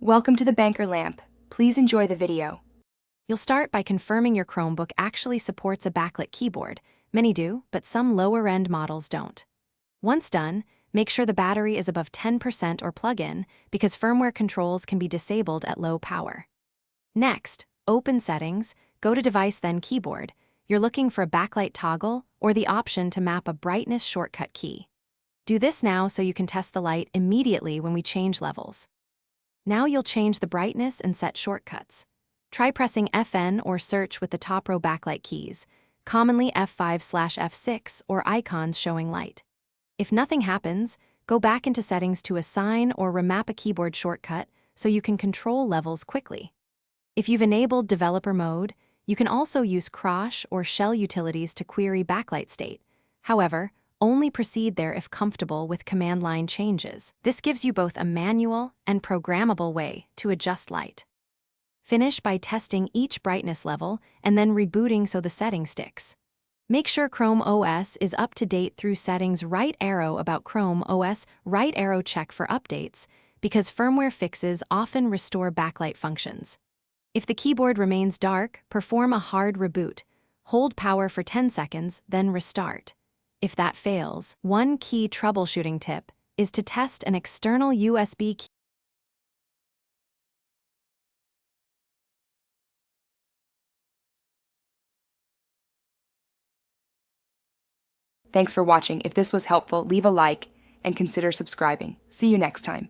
Welcome to the Banker Lamp. Please enjoy the video. You'll start by confirming your Chromebook actually supports a backlit keyboard. Many do, but some lower-end models don't. Once done, make sure the battery is above 10% or plug-in, because firmware controls can be disabled at low power. Next, open Settings, go to Device then Keyboard. You're looking for a backlight toggle or the option to map a brightness shortcut key. Do this now so you can test the light immediately when we change levels. Now you'll change the brightness and set shortcuts. Try pressing FN or search with the top row backlight keys, commonly F5/F6 or icons showing light. If nothing happens, go back into settings to assign or remap a keyboard shortcut so you can control levels quickly. If you've enabled developer mode, you can also use crash or shell utilities to query backlight state. However, only proceed there if comfortable with command line changes. This gives you both a manual and programmable way to adjust light. Finish by testing each brightness level and then rebooting so the setting sticks. Make sure Chrome OS is up to date through settings right arrow about Chrome OS right arrow check for updates, because firmware fixes often restore backlight functions. If the keyboard remains dark, perform a hard reboot. Hold power for 10 seconds, then restart. If that fails, one key troubleshooting tip is to test an external USB key. Thanks for watching. If this was helpful, leave a like and consider subscribing. See you next time.